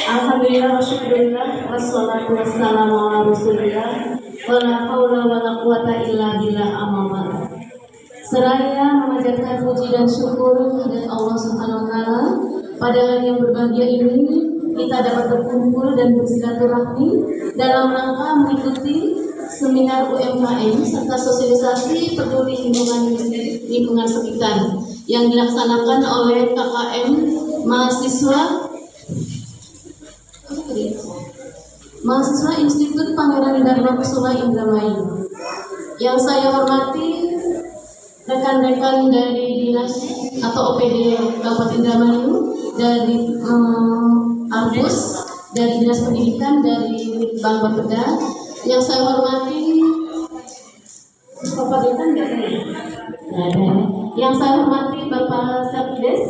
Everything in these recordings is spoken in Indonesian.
Alhamdulillah wasyukurillah wassalatu wassalamu ala rasulillah wala haula wala quwata illa billah amma. Seraya memanjatkan puji dan syukur kepada Allah Subhanahu wa taala, pada hari yang berbahagia ini kita dapat berkumpul dan bersilaturahmi dalam rangka mengikuti seminar UMKM serta sosialisasi peduli lingkungan sekitar yang dilaksanakan oleh KKM mahasiswa Institut Pangeran Dharma Kusuma Indramayu. Yang saya hormati rekan-rekan dari Dinas atau OPD Kabupaten Indramayu, dari Arbus, dari Dinas Pendidikan, dari Bank Bapeda. Yang saya hormati Bapak Dekan yang saya hormati Bapak Satdes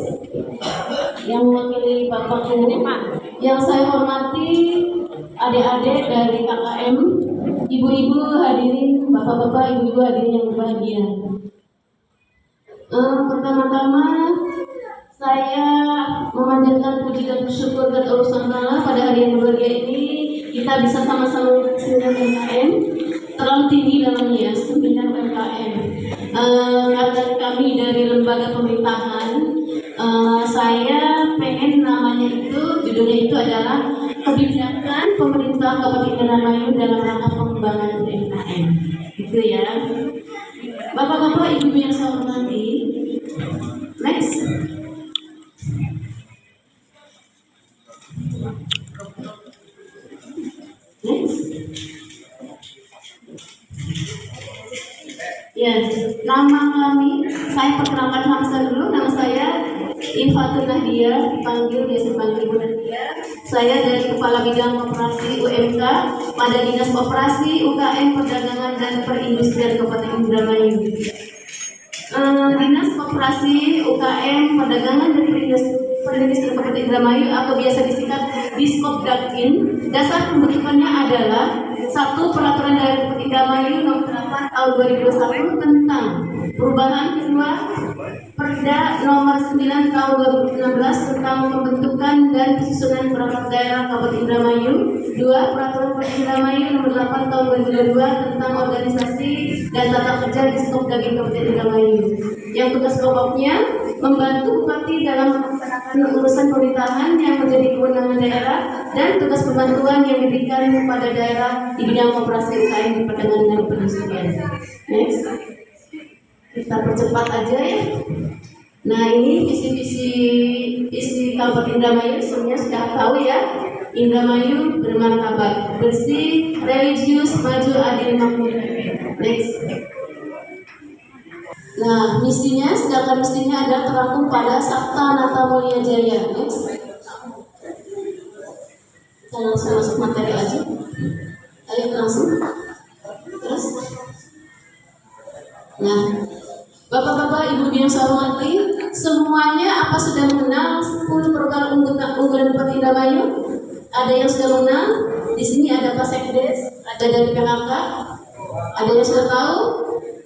yang mewakili Bapak Guru, yang saya hormati adik-adik dari KKM, ibu-ibu hadirin, bapak-bapak, ibu-ibu hadirin yang berbahagia. Pertama-tama saya memanjatkan puji dan bersyukur kepada Allah SWT pada hari yang berbahagia ini kita bisa sama-sama seminar UMKM. Terlalu tinggi namanya, seminar UMKM. Karena kami dari lembaga pemerintahan, saya pengen namanya itu, judulnya itu adalah kebijakan pemerintah Kabupaten Indramayu dalam rangka pengembangan UMKM. Gitu ya. Bapak-bapak, ibu yang saya hormati, next. Ya, nama kami, saya perkenalkan langsung dulu. Nama saya Ifatun Nahdia, biasa dipanggil Ibu Nahdia. Saya dari Kepala Bidang Koperasi UMK pada Dinas Koperasi, UKM, Perdagangan dan Perindustrian Kabupaten Indramayu. Dinas Koperasi, UKM, Perdagangan dan Perindustrian Kabupaten Indramayu atau biasa disingkat Diskopdakin. Dasar pembentukannya adalah satu Peraturan Daerah Kabupaten Indramayu Nomor 8 Tahun 2021 tentang perubahan, kedua Perda Nomor 9 Tahun 2016 tentang pembentukan dan penyusunan perangkat daerah Kabupaten Indramayu, dua Peraturan Kabupaten Indramayu Nomor 8 Tahun 2022 tentang organisasi dan tata kerja Diskopdakin Kabupaten Indramayu. Yang tugas pokoknya membantu Bupati dalam melaksanakan urusan pemerintahan yang menjadi kewenangan daerah dan tugas pembantuan yang diberikan kepada daerah di bidang koperasi UKM di perdagangan dan perindustrian. Next, kita percepat aja ya. Nah, ini visi Kabupaten Indramayu semuanya sudah tahu ya. Indramayu bermartabat, bersih, religius, maju, adil, makmur. Next. Nah, misinya, sedangkan misinya adalah terangkum pada Sabta Nata Mulia Jaya. Next. Kita langsung masuk materi aja. Ayo langsung. Terus. Nah, bapak-bapak, ibu yang saya hormati, semuanya apa sudah mengenal 10 program unggulan Kabupaten Indramayu? Ada yang sudah mengenal? Di sini ada Pak Sekdes, ada dari PKK, ada yang sudah tahu?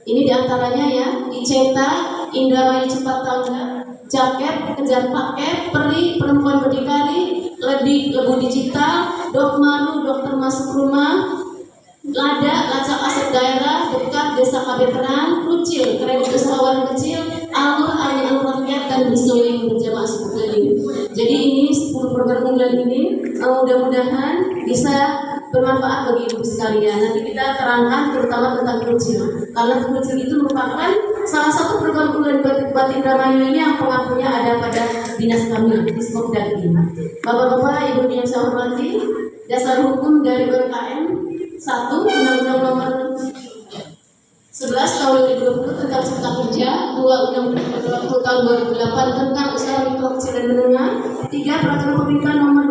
Ini diantaranya ya, ICETA, Indramayu Cepat Tangga, Jaket, Kejar Paket, Peri, Perempuan Berdikari, Lebu Digital, Dokmaru, Dokter Masuk Rumah, Lada, Lacak Aset Daerah, Dekat, Desa Kabetran, Krucil, Kredit Usahawan Kecil, Alur, Ayah Rakyat, dan Bisoling Berjamaah Suku Keliling. Jadi ini 10 program unggulan ini mudah-mudahan bisa bermanfaat bagi ibu sekalian. Nanti kita terangkan terutama tentang Krucil, karena Krucil itu merupakan salah satu program unggulan Kabupaten Indramayu ini yang pengakunya ada pada dinas kami, Diskopdakin. Bapak-bapak, ibu yang saya hormati, dasar hukum dari UMKM 1. Undang-Undang Nomor 11 Tahun 2020 tentang Cipta Kerja, 2. Undang-Undang 20 Tahun 2008 tentang Usaha Mikro Kecil dan Menengah, 3. Peraturan Pemerintah Nomor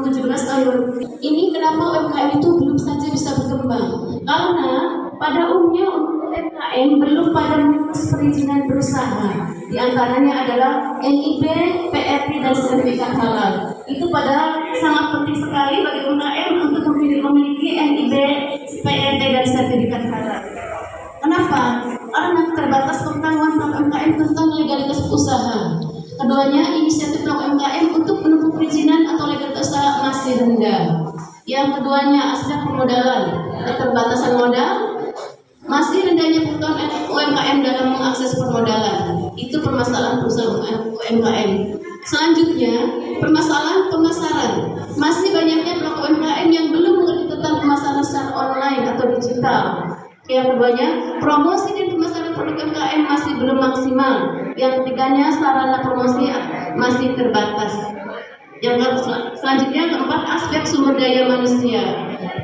17 Tahun 2000. Ini kenapa UMKM itu belum saja bisa berkembang? Karena pada umumnya UMKM belum pada perizinan berusaha. Di antaranya adalah NIB, PRT, dan sertifikat halal. Itu padahal sangat penting sekali bagi UMKM untuk memiliki NIB, PRT, dan sertifikat halal. Kenapa? Karena terbatas pengetahuan UMKM tentang legalitas usaha. Keduanya keduanya, inisiatif pelaku UMKM untuk menempuh perizinan atau legalitas usaha masih rendah. Yang keduanya, aspek permodalan, keterbatasan modal, masih rendahnya pengetahuan UMKM dalam mengakses permodalan. Itu permasalahan perusahaan UMKM. Selanjutnya, permasalahan pemasaran. Masih banyaknya pelaku UMKM yang belum mengerti tentang pemasaran secara online atau digital. Yang keduanya, promosi dan pemasaran produk UMKM masih belum maksimal. Yang ketiganya, sarana promosi masih terbatas. Yang selanjutnya, keempat, aspek sumber daya manusia.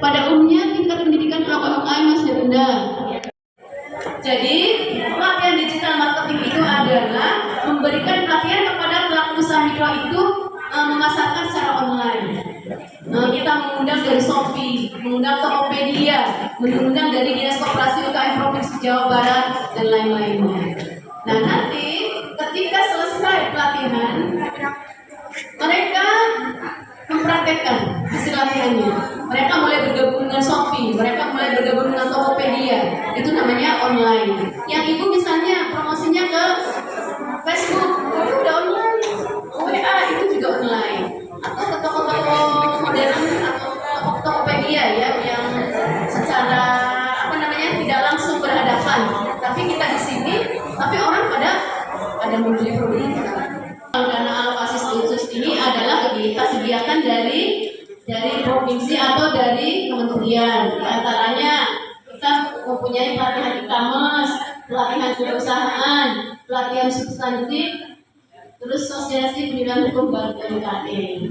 Pada umumnya, tingkat pendidikan pelaku UMKM masih rendah. Jadi, pelatihan digital marketing itu adalah memberikan pelatihan kepada pelaku usaha mikro itu memasarkan secara online. Kita mengundang dari Shopee, mengundang Tokopedia, mengundang dari Dinas Koperasi UKM Provinsi Jawa Barat, dan lain-lainnya. Nah, nanti ketika selesai pelatihan, mereka mempraktekkan hasil latihannya. Mereka mulai bergabung dengan Shopee, mereka mulai bergabung dengan Tokopedia. Itu namanya online. Yang ibu misalnya promosinya ke Facebook, itu udah online. WA itu juga online. Atau ke toko-toko modern atau ke Tokopedia ya, yang secara tidak langsung berhadapan. Tapi kita di sini, tapi orang pada membeli produk kita. Dana alokasi khusus ini adalah kegiatan dari provinsi atau dari kementerian. Di antaranya kita mempunyai pelatihan e-commerce, pelatihan kewirausahaan, pelatihan substantif, terus sosialisasi pendidikan hukum bagi UMKM.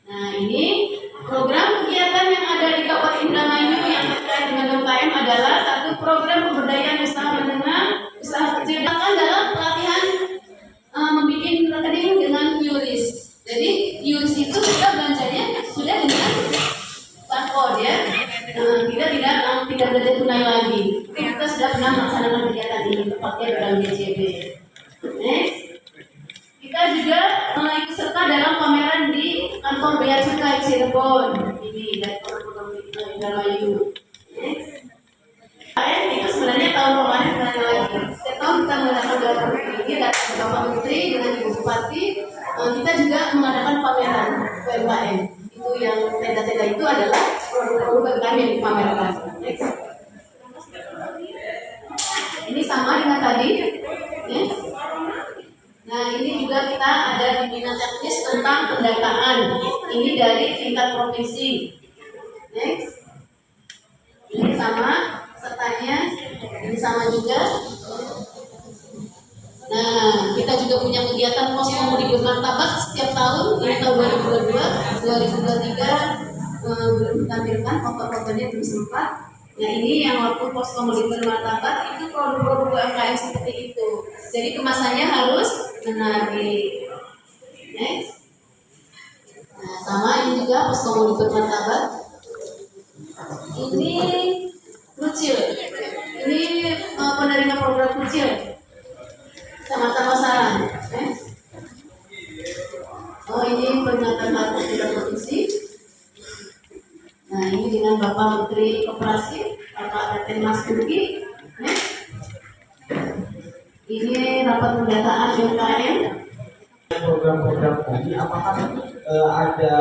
Nah, ini program kegiatan yang ada di Kabupaten Indramayu yang terkait dengan UMKM adalah satu program pemberdayaan usaha menengah, usaha kecil. Bahkan dalam pelatihan membuat rekening dengan QRIS. Jadi QRIS itu kita belanjanya sudah dengan barcode ya. Kita tidak belajar tunai lagi. Kita sudah pernah melaksanakan kegiatan ini tepatnya dalam BCB. Next, kita juga ikut serta dalam pameran di kantor Bea Cukai Cirebon. Ini dari program Indramayu. Next. Itu sebenarnya tahun kemarin lagi. Setiap tahun kita mengadakan dalam ini datang ke Bapak Menteri dengan Ibu Bupati. Kita juga mengadakan pameran UMKM. Itu yang tenda-tenda itu adalah produk-produk UMKM yang dipamerkan. Next. Ini sama dengan tadi. Next. Nah, ini juga kita ada bimbingan teknis tentang pendataan. Ini dari tingkat provinsi. Next. Ini sama. Sertanya ini sama juga. Nah, kita juga punya kegiatan Poskomudi bermartabat setiap tahun. Ini tahun 2022, 2023 belum ditampilkan foto-fotonya belum sempat. Nah, ini yang waktu Poskomudi bermartabat itu produk-produk UMKM seperti itu. Jadi kemasannya harus menarik. Next. Nah, sama ini juga Poskomudi bermartabat. Ini Kecil, ini penerima program kecil, Kecamatan Masaran. Oh, ini peringatan hari tingkat provinsi. Nah, ini dengan Bapak Menteri Koperasi, Bapak Teten Mas Duki. Ini rapat pendataan UMKM. Program-program tadi, apakah ada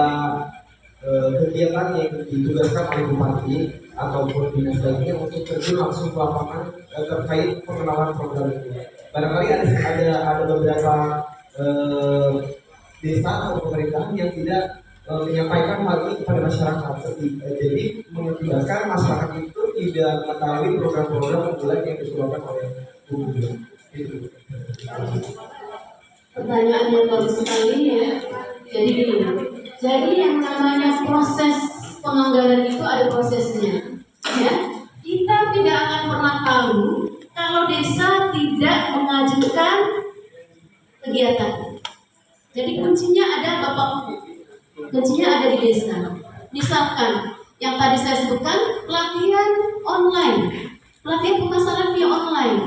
kegiatan yang ditugaskan oleh Bupati ataupun dinas lainnya untuk terjun langsung ke lapangan terkait pengenalan program ini? Barangkali ada beberapa desa atau pemerintahan yang tidak menyampaikan hal ini kepada masyarakat, jadi mengakibatkan masyarakat itu tidak mengetahui program-program unggulan yang dikeluarkan oleh Gubernur. Itu. Pertanyaan yang bagus sekali ya. Jadi yang namanya proses penganggaran itu ada prosesnya, ya. Kita tidak akan pernah tahu kalau desa tidak mengajukan kegiatan. Jadi kuncinya ada Bapak, kuncinya ada di desa. Misalkan yang tadi saya sebutkan pelatihan online, pelatihan pemasaran via online.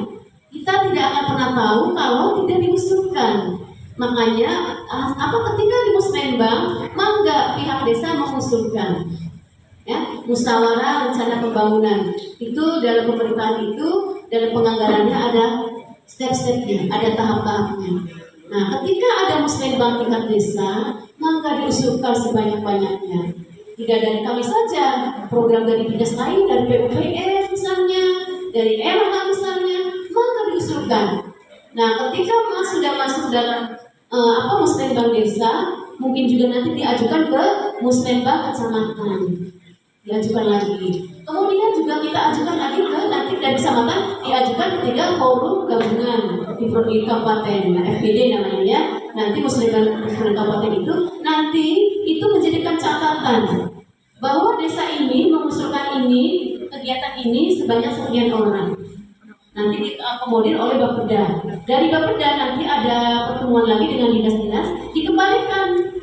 Kita tidak akan pernah tahu kalau tidak diusulkan. Makanya ketika di Musrembang, mangga pihak desa mengusulkan, ya, musyawarah rencana pembangunan. Itu dalam pemerintahan itu, dalam penganggarannya ada step-stepnya, ada tahap-tahapnya. Nah, ketika ada musrenbang tingkat desa, maka diusulkan sebanyak-banyaknya. Tidak dari kami saja, program dari dinas lain, dari PUPR misalnya, dari LH misalnya, maka diusulkan. Nah, ketika sudah masuk dalam musrenbang desa, mungkin juga nanti diajukan ke musrenbang kecamatan, diajukan lagi. Kemudian juga kita ajukan lagi ke nanti dari kecamatan diajukan ketiga forum gabungan di kabupaten, nah, FPD namanya ya. Nanti musrenbang kabupaten itu menjadikan catatan bahwa desa ini mengusulkan ini kegiatan ini sebanyak sekian orang. Nanti diakomodir oleh Bapeda. Dari Bapeda nanti ada pertemuan lagi dengan dinas-dinas, dikembalikan